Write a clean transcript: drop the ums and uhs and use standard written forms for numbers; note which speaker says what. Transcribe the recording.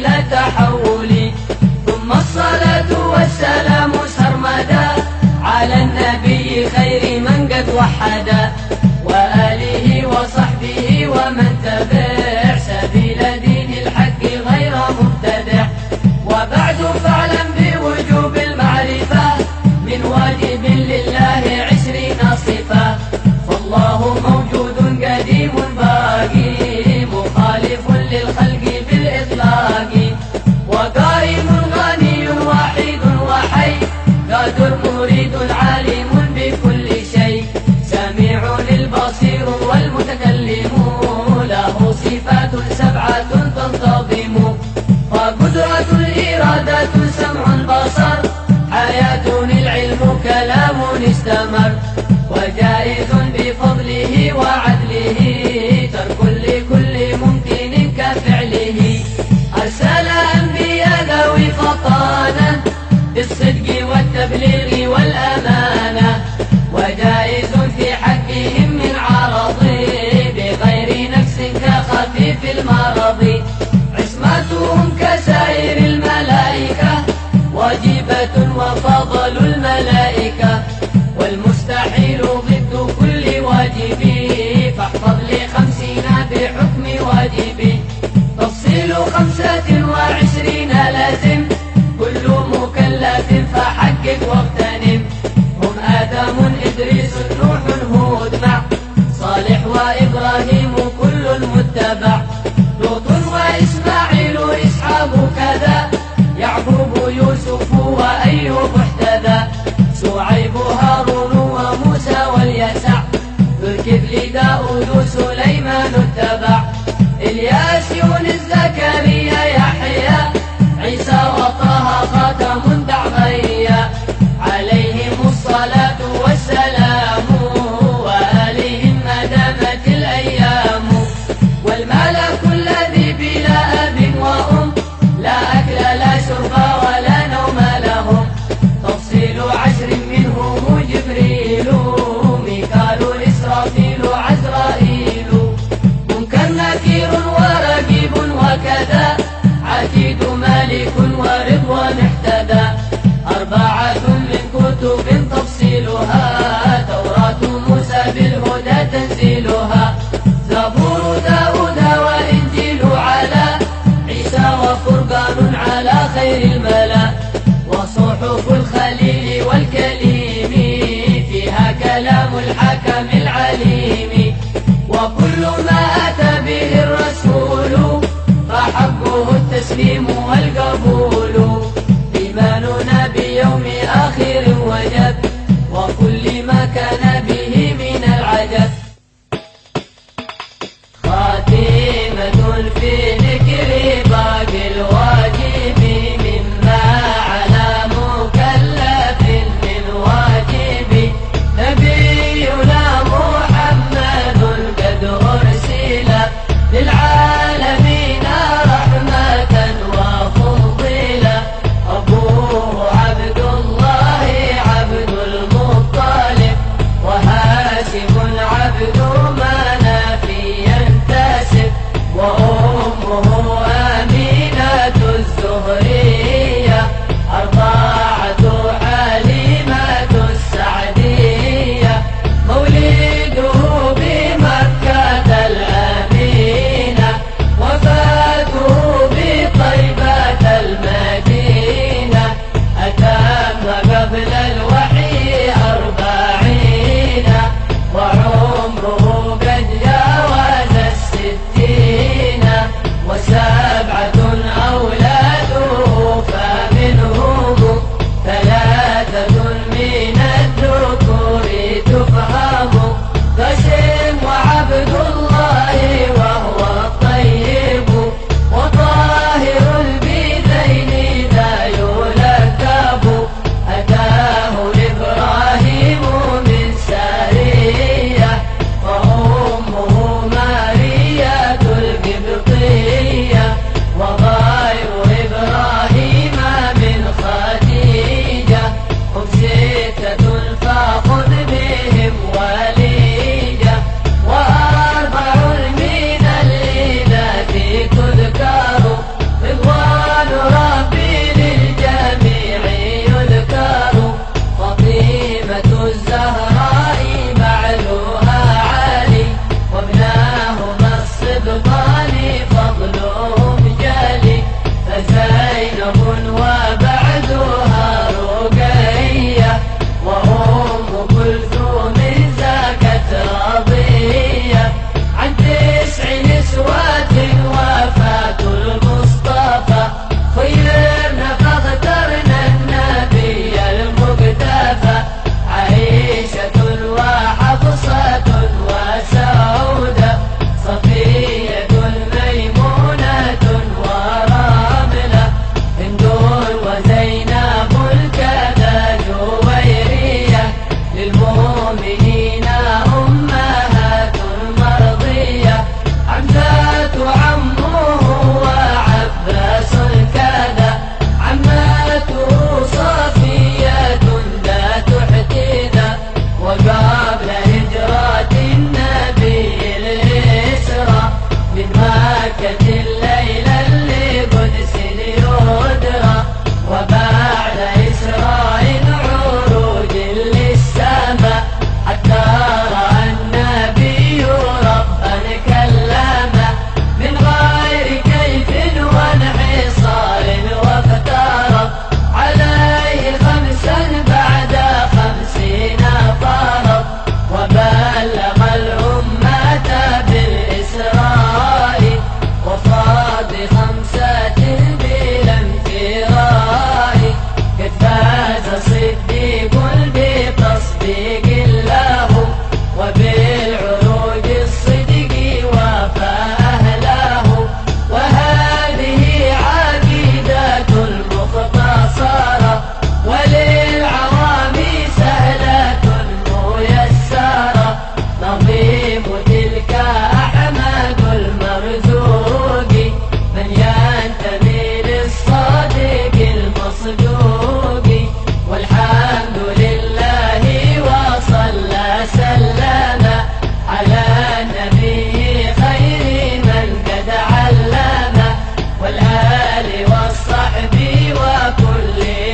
Speaker 1: بلا تحول. ثم الصلاة والسلام سرمدا على النبي خير من قد وحدا، وآله وصحبه ومن تبع سبيل دين الحق غير مبتدع. وبعد فاعلم بوجوب المعرفة من واجب لله 20 صفة، فالله موجود قديم باقي مخالف للخلق بالإطلاق، وقائم غني وحيد وحي قادر مريد عالم بكل شيء، سميع البصير والمتكلم له صفات 7 تنتظم، فقدرة الإرادة سمع بصر حياة العلم كلام استمر، وجائز بفضله وعدله ترك لكل ممكن كفعله. أرسل أنبياء ذوي فطانة بالصدق والتبليغ والأمانة، وجائز في حقهم من عرض بغير نفس كخفيف المرض. عصمتهم كسائر الملائكة واجبة وفضل الملائكة، والمستحيل ضد كل واجب، فاحفظ ل50 بحكم واجب. تفصيل 25 لازم كل مكلف فحقق واغتنم، هم آدم إدريس نوح هود مع صالح وإبراهيم كل متبع، لوط وإسماعيل إسحاق كذا يعقوب يوسف وأيوب احتذى، شعيب هارون وموسى واليسع ذو الكفل داود سليمان اتبع، إلياس يونس زكريا يحيى عيسى وطه خاتم دعميا، عليهم الصلاة والسلام وآلهم ما دامت الأيام. والملك الذي بلا أب وأم لا أكل لا شرب ولا نوم لهم، تفصيل 10 منهم جبريل ميكال إسرافيل عزرائيل، منكر نكير ورقيب وكذا عتيد مالك ورضوان احتدى. 4 من كتب تفصيلها توراة موسى بالهدى تنزيلها، زبور داود وإنجيل على عيسى وفرقان على خير الملا، وصحف الخليل والكليم فيها كلام الحكم العليم، وكل ما أتى به الرسول فحقه التسليم والقبول. إيماننا بيوم آخر وجب وكل ما كان به من العجب، خاتمة في ذكر باقي الواجب مما على مكلف من واجب. نبينا محمد قد أرسل للعالمين رحمة وفضيلة، أبوه عبد الله والآل والصحب وكل